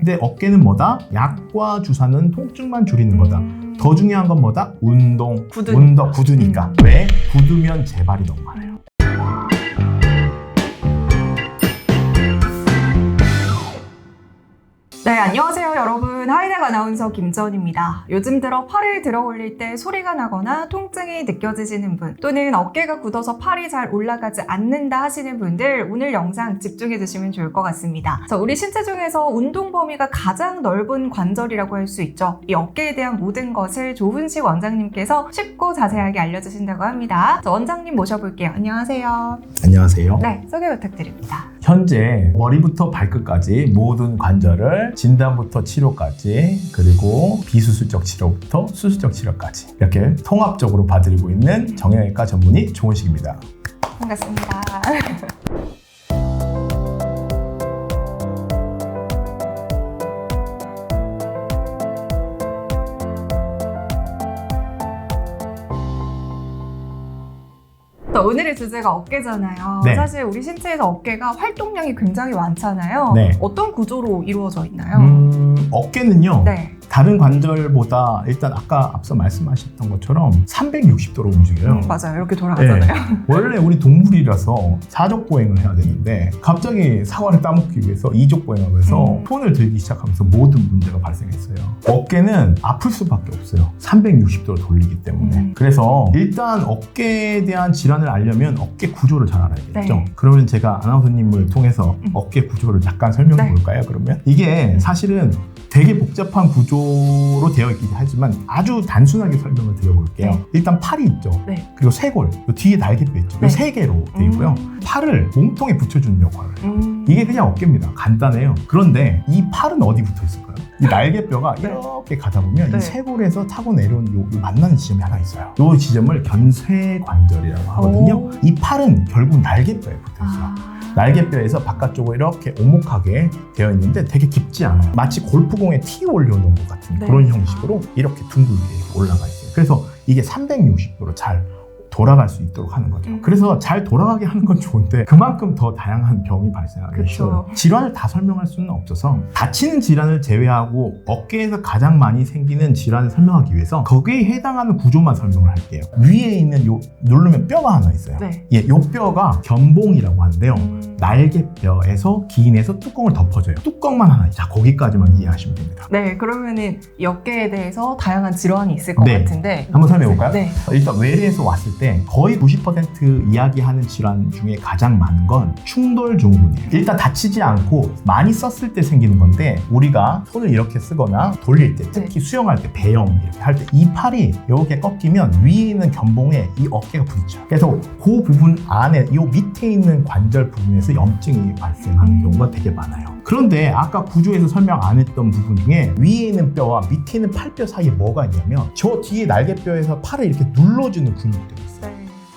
근데 어깨는 뭐다? 약과 주사는 통증만 줄이는 거다. 더 중요한 건 뭐다? 운동. 굳으니까. 왜? 굳으면 재발이 너무 많아요. 네, 안녕하세요 여러분. 하이넥 아나운서 김지원입니다. 요즘 들어 팔을 들어 올릴 때 소리가 나거나 통증이 느껴지시는 분, 또는 어깨가 굳어서 팔이 잘 올라가지 않는다 하시는 분들, 오늘 영상 집중해 주시면 좋을 것 같습니다. 자, 우리 신체 중에서 운동 범위가 가장 넓은 관절이라고 할 수 있죠. 이 어깨에 대한 모든 것을 조훈식 원장님께서 쉽고 자세하게 알려주신다고 합니다. 자, 원장님 모셔볼게요. 안녕하세요. 안녕하세요. 네, 소개 부탁드립니다. 현재 머리부터 발끝까지 모든 관절을 진단부터 치료까지, 그리고 비수술적 치료부터 수술적 치료까지 이렇게 통합적으로 봐드리고 있는 정형외과 전문의 조훈식입니다. 반갑습니다. 오늘의 주제가 어깨잖아요. 네. 사실 우리 신체에서 어깨가 활동량이 굉장히 많잖아요. 네. 어떤 구조로 이루어져 있나요? 어깨는요. 네. 다른 관절보다 일단 아까 앞서 말씀하셨던 것처럼 360도로 움직여요. 맞아요. 이렇게 돌아가잖아요. 네. 원래 우리 동물이라서 사족보행을 해야 되는데 갑자기 사과를 따먹기 위해서 이족보행을 해서 손을 들기 시작하면서 모든 문제가 발생했어요. 어깨는 아플 수밖에 없어요. 360도로 돌리기 때문에. 그래서 일단 어깨에 대한 질환을 알려면 어깨 구조를 잘 알아야겠죠. 네. 그러면 제가 아나운서님을 통해서 어깨 구조를 잠깐 설명해 볼까요? 그러면 이게 사실은 되게 복잡한 구조로 되어 있긴 하지만 아주 단순하게 설명을 드려볼게요. 네. 일단 팔이 있죠. 네. 그리고 쇄골, 요 뒤에 날개뼈 있죠. 네. 요 세 개로 되어 있고요. 팔을 몸통에 붙여주는 역할을 해요. 이게 그냥 어깨입니다. 간단해요. 그런데 이 팔은 어디 붙어 있을까요? 이 날개뼈가 네. 이렇게 가다 보면 네. 이 쇄골에서 타고 내려온 요 만나는 지점이 하나 있어요. 요 지점을 견쇄관절이라고 하거든요. 이 팔은 결국 날개뼈에 붙어 있어요. 날개뼈에서 바깥쪽으로 이렇게 오목하게 되어 있는데 되게 깊지 않아요. 마치 골프공에 티 올려놓은 것 같은 그런 형식으로 이렇게 둥글게 올라가 있어요. 그래서 이게 360도로 잘 돌아갈 수 있도록 하는 거죠. 그래서 잘 돌아가게 하는 건 좋은데 그만큼 더 다양한 병이 발생하기 쉬워요. 질환을 다 설명할 수는 없어서 다치는 질환을 제외하고 어깨에서 가장 많이 생기는 질환을 설명하기 위해서 거기에 해당하는 구조만 설명을 할게요. 위에 있는 요 누르면 뼈가 하나 있어요. 네. 예, 요 뼈가 견봉이라고 하는데요. 날개뼈에서 기인해서 뚜껑을 덮어줘요. 뚜껑만 하나. 자, 거기까지만 이해하시면 됩니다. 네, 그러면은 이 어깨에 대해서 다양한 질환이 있을 것 네. 같은데 한번 설명해 볼까요? 네. 일단 외래에서 왔을 때 거의 90% 이야기하는 질환 중에 가장 많은 건 충돌 증후군이에요. 일단 다치지 않고 많이 썼을 때 생기는 건데, 우리가 손을 이렇게 쓰거나 돌릴 때, 특히 수영할 때, 배영 이렇게 할 때 이 팔이 이렇게 꺾이면 위에 있는 견봉에 이 어깨가 부딪혀요. 그래서 그 부분 안에 이 밑에 있는 관절 부분에서 염증이 발생하는 경우가 되게 많아요. 그런데 아까 구조에서 설명 안 했던 부분 중에 위에 있는 뼈와 밑에 있는 팔뼈 사이에 뭐가 있냐면 저 뒤에 날개뼈에서 팔을 이렇게 눌러주는 근육들이 있어요.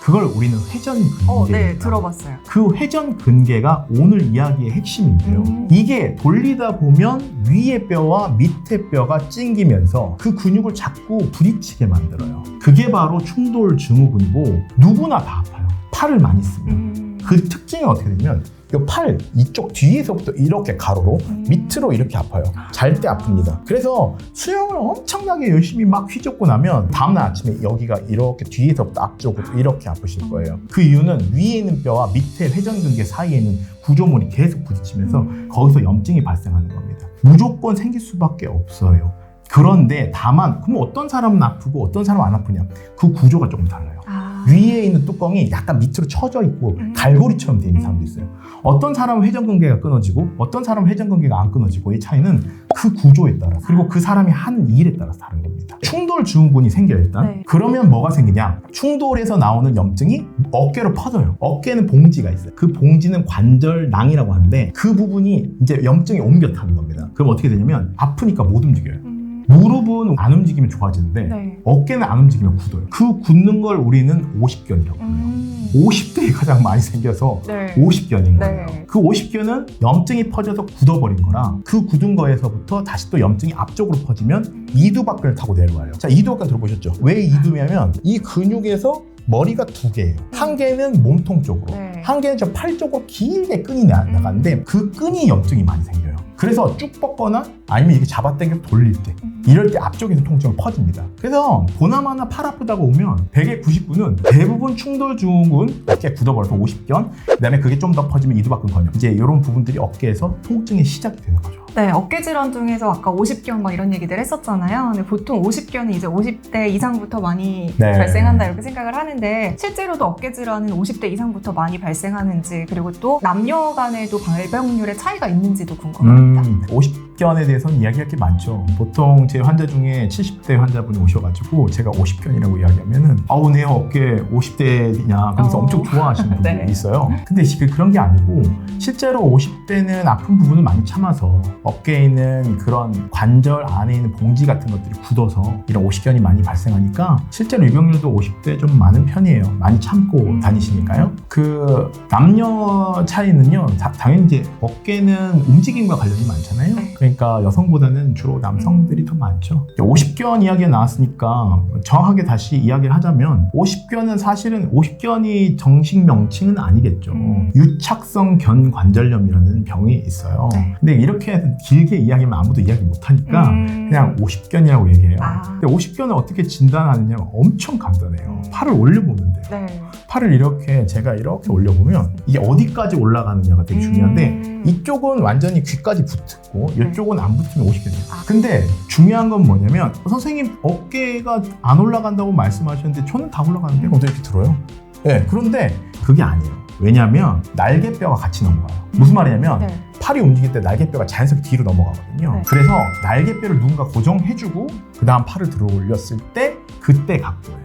그걸 우리는 회전근개라고 네, 들어봤어요. 그 회전근개가 오늘 이야기의 핵심인데요. 이게 돌리다 보면 위의 뼈와 밑에 뼈가 찡기면서 그 근육을 자꾸 부딪히게 만들어요. 그게 바로 충돌 증후군이고 누구나 다 아파요. 팔을 많이 쓰면. 그 특징이 어떻게 되냐면 이 팔 이쪽 뒤에서부터 이렇게 가로로 밑으로 이렇게 아파요. 잘 때 아픕니다. 그래서 수영을 엄청나게 열심히 막 휘젓고 나면 다음날 아침에 여기가 이렇게 뒤에서부터 앞쪽으로 이렇게 아프실 거예요. 그 이유는 위에 있는 뼈와 밑에 회전근개 사이에 있는 구조물이 계속 부딪히면서 거기서 염증이 발생하는 겁니다. 무조건 생길 수밖에 없어요. 그런데 다만 그럼 어떤 사람은 아프고 어떤 사람은 안 아프냐? 그 구조가 조금 달라요. 위에 있는 뚜껑이 약간 밑으로 쳐져 있고 갈고리처럼 되어 있는 사람도 있어요. 어떤 사람은 회전근개가 끊어지고 어떤 사람은 회전근개가 안 끊어지고 이 차이는 그 구조에 따라서, 그리고 그 사람이 하는 일에 따라서 다른 겁니다. 충돌 증후군이 생겨요 일단. 네. 그러면 뭐가 생기냐? 충돌에서 나오는 염증이 어깨로 퍼져요. 어깨는 봉지가 있어요. 그 봉지는 관절낭이라고 하는데 그 부분이 이제 염증이 옮겨 타는 겁니다. 그럼 어떻게 되냐면 아프니까 못 움직여요. 무릎은 안 움직이면 좋아지는데 어깨는 안 움직이면 굳어요. 그 굳는 걸 우리는 50견이라고 불러요. 50대에 가장 많이 생겨서 50견인 거예요. 그 50견은 염증이 퍼져서 굳어버린 거라, 그 굳은 거에서부터 다시 또 염증이 앞쪽으로 퍼지면 이두박근을 타고 내려와요. 자, 이두박근 들어보셨죠? 왜 이두냐면 이 근육에서 머리가 두 개예요. 한 개는 몸통 쪽으로, 한 개는 저 팔 쪽으로 길게 끈이 나가는데 그 끈이 염증이 많이 생겨요. 그래서 쭉 뻗거나 아니면 이렇게 잡아당겨서 돌릴 때 이럴 때 앞쪽에서 통증이 퍼집니다. 그래서 보나마나 팔 아프다고 오면 100의 99는 대부분 충돌 증후군, 어깨 굳어버려서 50견, 그다음에 그게 좀 더 퍼지면 이두박근 건염, 이제 이런 부분들이 어깨에서 통증의 시작이 되는 거죠. 네, 어깨 질환 중에서 아까 50견 막 이런 얘기들 했었잖아요. 근데 보통 50견은 이제 50대 이상부터 많이 네. 발생한다 이렇게 생각을 하는데 실제로도 어깨 질환은 50대 이상부터 많이 발생하는지 그리고 또 남녀 간에도 발병률의 차이가 있는지도 궁금합니다. 50견에 대해서는 이야기할 게 많죠. 보통 제 환자 중에 70대 환자분이 오셔가지고 제가 50견이라고 이야기하면은 아우 내 어깨 50대냐 그래서 엄청 좋아하시는 분들이 네. 있어요. 근데 그런 게 아니고 실제로 50대는 아픈 부분을 많이 참아서 어깨에 있는 그런 관절 안에 있는 봉지 같은 것들이 굳어서 이런 50견이 많이 발생하니까 실제로 유병률도 50대 좀 많은 편이에요. 많이 참고 다니시니까요. 그 남녀 차이는요, 당연히 이제 어깨는 움직임과 관련이 많잖아요. 네. 그러니까 여성보다는 주로 남성들이 더 많죠. 50견 이야기가 나왔으니까 정확하게 다시 이야기를 하자면 50견은 사실은 50견이 정식 명칭은 아니겠죠. 유착성 견관절염이라는 병이 있어요. 네. 근데 이렇게 길게 이야기하면 아무도 이야기 못하니까 그냥 50견이라고 얘기해요. 근데 50견을 어떻게 진단하느냐가 엄청 간단해요. 팔을 올려보면 돼요. 네. 팔을 이렇게 제가 이렇게 올려보면 이게 어디까지 올라가느냐가 되게 중요한데 이쪽은 완전히 귀까지 붙고 이쪽은 안 붙으면 50견이에요. 근데 중요한 건 뭐냐면 선생님 어깨가 안 올라간다고 말씀하셨는데 저는 다 올라가는데 어떻게 이렇게 들어요? 네, 그런데 그게 아니에요. 왜냐하면 날개뼈가 같이 넘어가요. 무슨 말이냐면 네. 팔이 움직일 때 날개뼈가 자연스럽게 뒤로 넘어가거든요. 네. 그래서 날개뼈를 누군가 고정해주고 그 다음 팔을 들어 올렸을 때 그때 각도예요.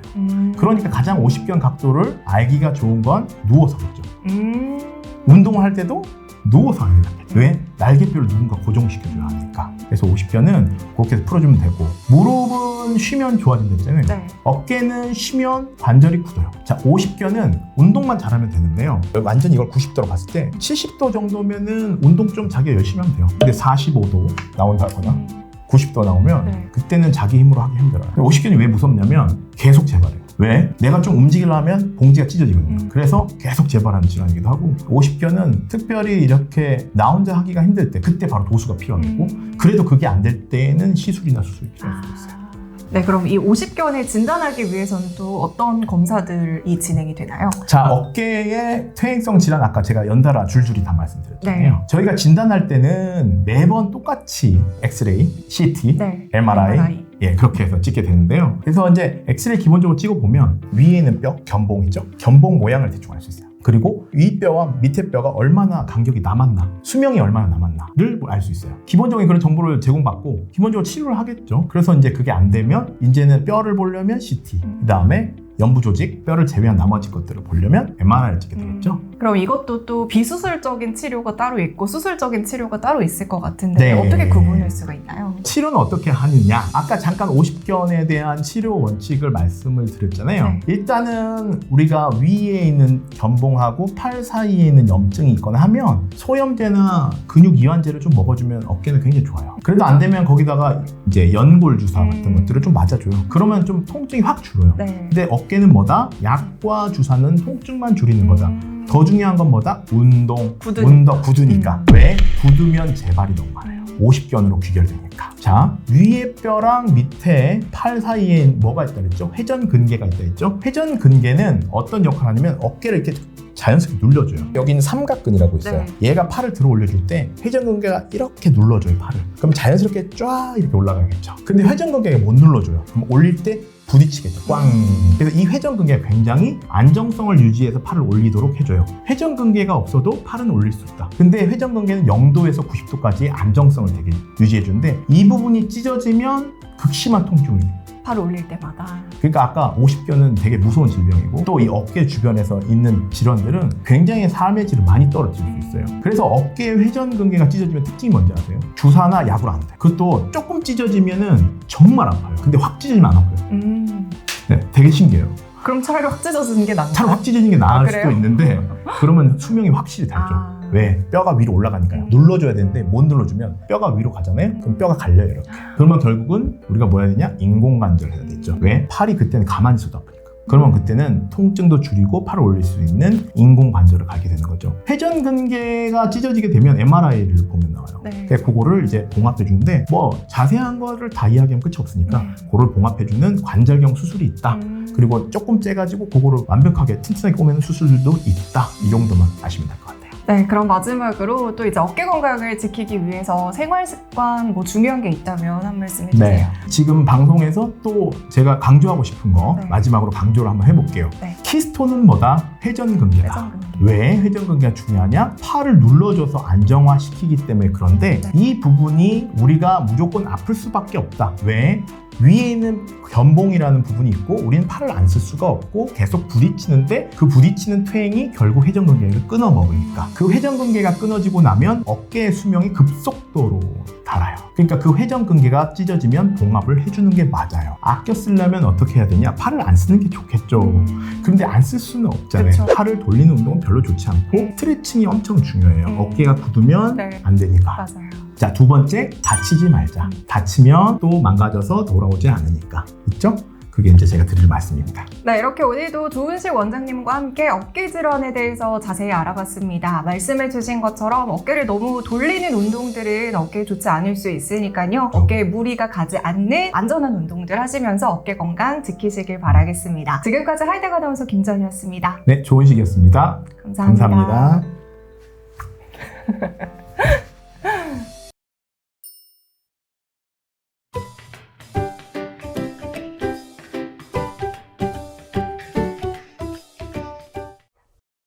그러니까 가장 50견 각도를 알기가 좋은 건 누워서겠죠. 운동을 할 때도 누워서 하는 거예요. 왜? 날개뼈를 누군가 고정시켜줘야 하니까. 그래서 50견은 그렇게 해서 풀어주면 되고, 무릎은 쉬면 좋아진다 했잖아요. 네. 어깨는 쉬면 관절이 굳어요. 자, 50견은 운동만 잘하면 되는데요. 완전히 이걸 90도로 봤을 때 70도 정도면은 운동 좀 자기가 열심히 하면 돼요. 근데 45도 나온다거나 90도 나오면 네. 그때는 자기 힘으로 하기 힘들어요. 50견이 왜 무섭냐면 계속 재발해요. 왜? 내가 좀 움직이려면 봉지가 찢어지거든요. 그래서 계속 재발하는 질환이기도 하고, 50견은 특별히 이렇게 나 혼자 하기가 힘들 때 그때 바로 도수가 필요하고, 그래도 그게 안 될 때는 시술이나 수술이 필요할 수도 있어요. 네, 그럼 이 50견을 진단하기 위해서는 또 어떤 검사들이 진행이 되나요? 자, 어깨의 퇴행성 질환 아까 제가 연달아 줄줄이 다 말씀드렸잖아요. 네. 저희가 진단할 때는 매번 똑같이 엑스레이, CT, 네. MRI 예, 그렇게 해서 찍게 되는데요. 그래서 이제 엑스레이 기본적으로 찍어보면 위에 있는 뼈, 견봉이죠. 견봉 모양을 대충 알 수 있어요. 그리고 윗뼈와 밑에 뼈가 얼마나 간격이 남았나, 수명이 얼마나 남았나를 알 수 있어요. 기본적인 그런 정보를 제공받고 기본적으로 치료를 하겠죠. 그래서 이제 그게 안 되면 이제는 뼈를 보려면 CT, 그 다음에 연부 조직, 뼈를 제외한 나머지 것들을 보려면 MRI를 찍게 되겠죠. 그럼 이것도 또 비수술적인 치료가 따로 있고 수술적인 치료가 따로 있을 것 같은데 네. 어떻게 구분할 수가 있나요? 치료는 어떻게 하느냐? 아까 잠깐 50견에 대한 치료 원칙을 말씀을 드렸잖아요. 네. 일단은 우리가 위에 있는 견봉하고 팔 사이에 있는 염증이 있거나 하면 소염제나 근육 이완제를 좀 먹어주면 어깨는 굉장히 좋아요. 그래도 안 되면 거기다가 이제 연골 주사 같은 것들을 좀 맞아줘요. 그러면 좀 통증이 확 줄어요. 네. 근데 어깨는 뭐다? 약과 주사는 통증만 줄이는 거다. 더 중요한 건 뭐다? 운동, 굳으니까. 왜? 굳으면 재발이 너무 많아요. 50견으로 귀결되니까. 자, 위에 뼈랑 밑에 팔 사이에 뭐가 있다 그랬죠? 회전근개가 있다 그랬죠? 회전근개는 어떤 역할을 하냐면 어깨를 이렇게 자연스럽게 눌러줘요. 여기는 삼각근이라고 있어요. 네. 얘가 팔을 들어 올려줄 때 회전근개가 이렇게 눌러줘요, 팔을. 그럼 자연스럽게 쫙 이렇게 올라가겠죠. 근데 회전근개가 못 눌러줘요. 그럼 올릴 때 부딪히겠죠. 꽝. 그래서 이 회전근개가 굉장히 안정성을 유지해서 팔을 올리도록 해줘요. 회전근개가 없어도 팔은 올릴 수 있다. 근데 회전근개는 0도에서 90도까지 안정성을 되게 유지해주는데 이 부분이 찢어지면 극심한 통증이 팔 올릴 때마다. 그러니까 아까 50견은 되게 무서운 질병이고 또 이 어깨 주변에서 있는 질환들은 굉장히 삶의 질을 많이 떨어뜨릴 수 있어요. 그래서 어깨 회전근개가 찢어지면 특징이 뭔지 아세요? 주사나 약으로 안 돼. 그것도 조금 찢어지면은 정말 아파요. 근데 확 찢어지면 안 아파요. 네, 되게 신기해요. 그럼 차라리 확 찢어지는 게 낫나요? 차라리 확 찢어지는 게 나을 수도 그래요? 있는데 그러면 수명이 확실히 달죠. 왜? 뼈가 위로 올라가니까요. 눌러줘야 되는데 못 눌러주면 뼈가 위로 가잖아요. 그럼 뼈가 갈려요, 이렇게. 그러면 결국은 우리가 뭐 해야 되냐? 인공관절 해야 되죠. 왜? 팔이 그때는 가만히 있어도 아프니까. 그러면 그때는 통증도 줄이고 팔을 올릴 수 있는 인공 관절을 가게 되는 거죠. 회전근개가 찢어지게 되면 MRI를 보면 나와요. 네. 그래서 그거를 이제 봉합해 주는데 뭐 자세한 거를 다 이야기하면 끝이 없으니까 그거를 봉합해 주는 관절경 수술이 있다. 그리고 조금 째가지고 그거를 완벽하게 튼튼하게 꼬매는 수술도 있다. 이 정도만 아시면 될 것 같아요. 네, 그럼 마지막으로 또 이제 어깨 건강을 지키기 위해서 생활 습관 뭐 중요한 게 있다면 한 말씀 해주세요. 네. 지금 방송에서 또 제가 강조하고 싶은 거 네. 마지막으로 강조를 한번 해볼게요. 네. 키스톤은 뭐다? 회전근개다. 회전근개. 왜 회전근개가 중요하냐? 팔을 눌러줘서 안정화시키기 때문에 그런데 네. 이 부분이 우리가 무조건 아플 수밖에 없다. 왜? 위에 있는 견봉이라는 부분이 있고 우리는 팔을 안 쓸 수가 없고 계속 부딪히는데 그 부딪히는 퇴행이 결국 회전근개를 끊어 먹으니까 그 회전근개가 끊어지고 나면 어깨의 수명이 급속도로 달아요. 그러니까 그 회전근개가 찢어지면 봉합을 해주는 게 맞아요. 아껴 쓰려면 어떻게 해야 되냐? 팔을 안 쓰는 게 좋겠죠. 그런데 안 쓸 수는 없잖아요. 그쵸. 팔을 돌리는 운동은 별로 좋지 않고 스트레칭이 엄청 중요해요. 어깨가 굳으면 네. 안 되니까. 맞아요. 자, 두 번째, 다치지 말자. 다치면 또 망가져서 돌아오지 않으니까. 있죠? 그게 이제 제가 드릴 말씀입니다. 네, 이렇게 오늘도 조은식 원장님과 함께 어깨 질환에 대해서 자세히 알아봤습니다. 말씀해 주신 것처럼 어깨를 너무 돌리는 운동들은 어깨에 좋지 않을 수 있으니까요. 어깨에 무리가 가지 않는 안전한 운동들 하시면서 어깨 건강 지키시길 바라겠습니다. 지금까지 하이데 아나운서 김전이었습니다. 네, 좋은 시기였습니다. 감사합니다. 감사합니다.